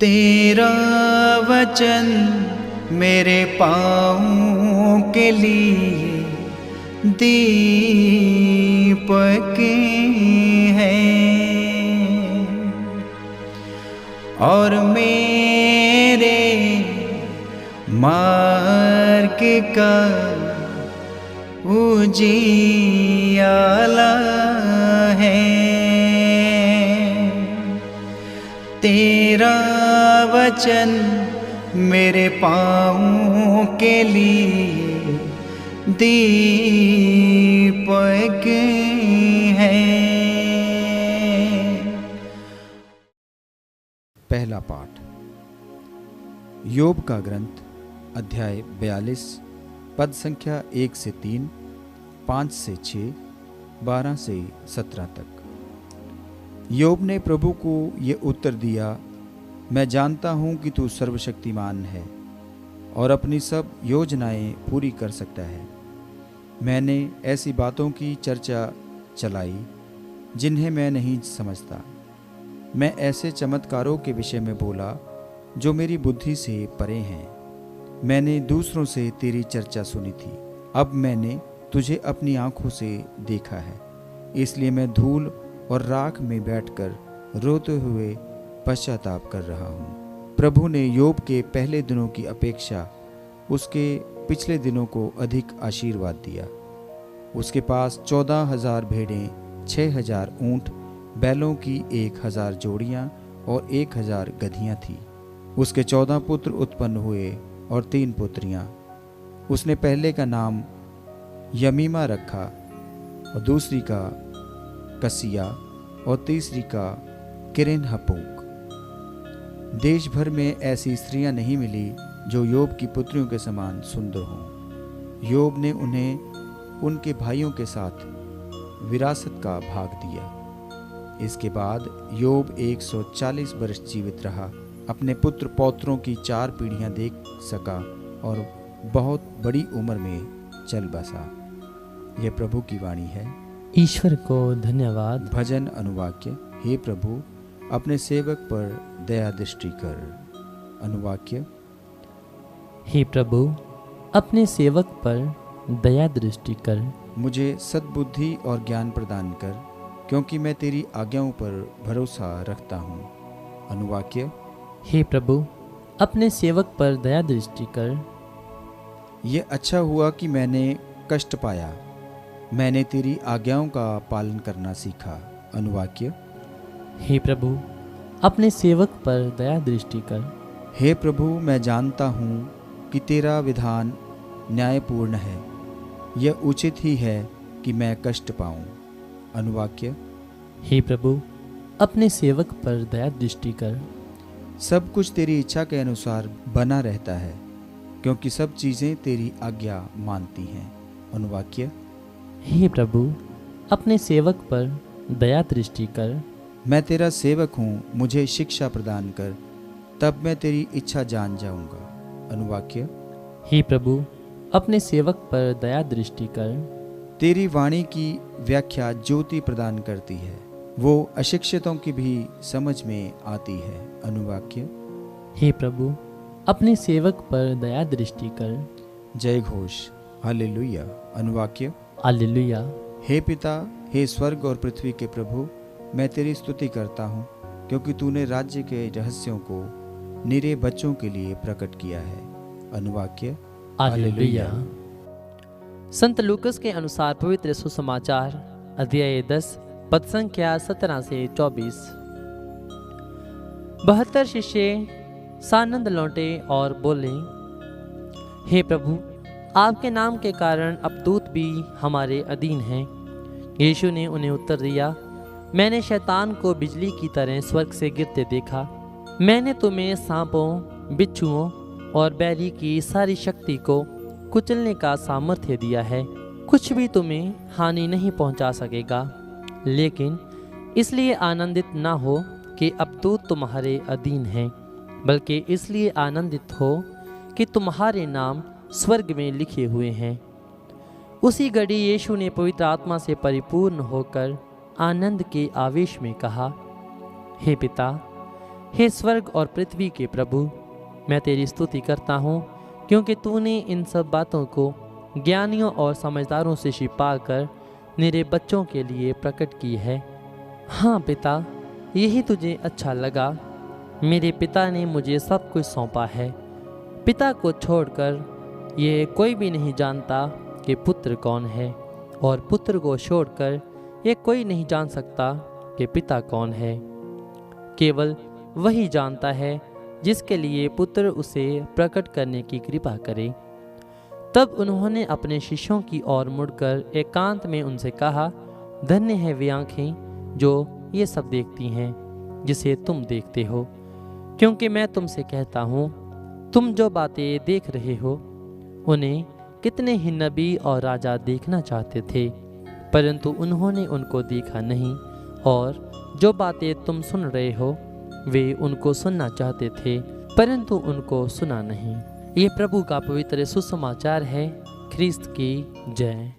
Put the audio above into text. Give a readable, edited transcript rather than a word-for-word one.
तेरा वचन मेरे पाँवों के लिए दीपक है और मेरे मार्ग का उजियाला है। तेरा वचन मेरे पाँवों के लिए दीपक है। पहला पाठ योब का ग्रंथ अध्याय 42 पद संख्या 1 से 3, 5 से 6, 12 से 17 तक। योब ने प्रभु को ये उत्तर दिया, मैं जानता हूँ कि तू सर्वशक्तिमान है और अपनी सब योजनाएं पूरी कर सकता है। मैंने ऐसी बातों की चर्चा चलाई जिन्हें मैं नहीं समझता। मैं ऐसे चमत्कारों के विषय में बोला जो मेरी बुद्धि से परे हैं। मैंने दूसरों से तेरी चर्चा सुनी थी, अब मैंने तुझे अपनी आंखों से देखा है। इसलिए मैं धूल और राख में बैठकर रोते हुए पश्चाताप कर रहा हूँ। प्रभु ने योब के पहले दिनों की अपेक्षा उसके पिछले दिनों को अधिक आशीर्वाद दिया। उसके पास 14,000 भेड़ें, 6,000 ऊँट, बैलों की 1,000 जोड़ियाँ और 1,000 गधियाँ थीं। उसके 14 पुत्र उत्पन्न हुए और 3 पुत्रियाँ। उसने पहले का नाम यमीमा रखा और दूसरी का कसिया और तीसरी का किरेन हपूक। देश भर में ऐसी स्त्रियां नहीं मिली जो योब की पुत्रियों के समान सुंदर हों। योब ने उन्हें उनके भाइयों के साथ विरासत का भाग दिया। इसके बाद योब 140 वर्ष जीवित रहा, अपने पुत्र पौत्रों की 4 पीढ़ियां देख सका और बहुत बड़ी उम्र में चल बसा। यह प्रभु की वाणी है। ईश्वर को धन्यवाद। भजन अनुवाक्य। हे प्रभु, अपने सेवक पर दया दृष्टि कर। अनुवाक्य। हे प्रभु, अपने सेवक पर दया दृष्टि कर। मुझे सद्बुद्धि और ज्ञान प्रदान कर, क्योंकि मैं तेरी आज्ञाओं पर भरोसा रखता हूँ। अनुवाक्य। हे प्रभु, अपने सेवक पर दया दृष्टि कर। ये अच्छा हुआ कि मैंने कष्ट पाया, मैंने तेरी आज्ञाओं का पालन करना सीखा। अनुवाक्य। हे प्रभु, अपने सेवक पर दया दृष्टि कर। हे प्रभु, मैं जानता हूँ कि तेरा विधान न्यायपूर्ण है। यह उचित ही है कि मैं कष्ट पाऊँ। अनुवाक्य। हे प्रभु, अपने सेवक पर दया दृष्टि कर। सब कुछ तेरी इच्छा के अनुसार बना रहता है, क्योंकि सब चीज़ें तेरी आज्ञा मानती हैं। अनुवाक्य। हे प्रभु, अपने सेवक पर दया दृष्टि कर। मैं तेरा सेवक हूँ, मुझे शिक्षा प्रदान कर, तब मैं तेरी इच्छा जान जाऊँगा। अनुवाक्य। हे प्रभु, अपने सेवक पर दया दृष्टि कर। तेरी वाणी की व्याख्या ज्योति प्रदान करती है, वो अशिक्षितों की भी समझ में आती है। अनुवाक्य। हे प्रभु, अपने सेवक पर दया दृष्टि कर। जय घोष। हालेलुया। अनुवाक्य। हालेलुया। हे पिता, हे स्वर्ग और पृथ्वी के प्रभु, मैं तेरी स्तुति करता हूँ, क्योंकि तूने राज्य के रहस्यों को निरे बच्चों के लिए प्रकट किया है। अनुवाक्य। हालेलुया। संत लूकस के अनुसार पवित्र सुसमाचार अध्याय 10 पद संख्या 17 से 24। 72 शिष्य सानंद लौटे और बोले, हे प्रभु, आपके नाम के कारण अब दूत भी हमारे अधीन हैं। यीशु ने उन्हें उत्तर दिया, मैंने शैतान को बिजली की तरह स्वर्ग से गिरते देखा। मैंने तुम्हें सांपों, बिच्छुओं और बैरी की सारी शक्ति को कुचलने का सामर्थ्य दिया है। कुछ भी तुम्हें हानि नहीं पहुंचा सकेगा। लेकिन इसलिए आनंदित ना हो कि अब दूत तुम्हारे अधीन हैं, बल्कि इसलिए आनंदित हो कि तुम्हारे नाम स्वर्ग में लिखे हुए हैं। उसी घड़ी यीशु ने पवित्र आत्मा से परिपूर्ण होकर आनंद के आवेश में कहा, हे पिता, हे स्वर्ग और पृथ्वी के प्रभु, मैं तेरी स्तुति करता हूँ, क्योंकि तूने इन सब बातों को ज्ञानियों और समझदारों से छिपा कर मेरे बच्चों के लिए प्रकट की है। हाँ पिता, यही तुझे अच्छा लगा। मेरे पिता ने मुझे सब कुछ सौंपा है। पिता को छोड़कर ये कोई भी नहीं जानता कि पुत्र कौन है, और पुत्र को छोड़कर ये कोई नहीं जान सकता कि पिता कौन है। केवल वही जानता है जिसके लिए पुत्र उसे प्रकट करने की कृपा करे। तब उन्होंने अपने शिष्यों की ओर मुड़कर एकांत में उनसे कहा, धन्य है वे आँखें जो ये सब देखती हैं जिसे तुम देखते हो, क्योंकि मैं तुमसे कहता हूँ, तुम जो बातें देख रहे हो उन्हें कितने ही नबी और राजा देखना चाहते थे, परंतु उन्होंने उनको देखा नहीं, और जो बातें तुम सुन रहे हो वे उनको सुनना चाहते थे, परंतु उनको सुना नहीं। ये प्रभु का पवित्र सुसमाचार है। ख्रिस्त की जय।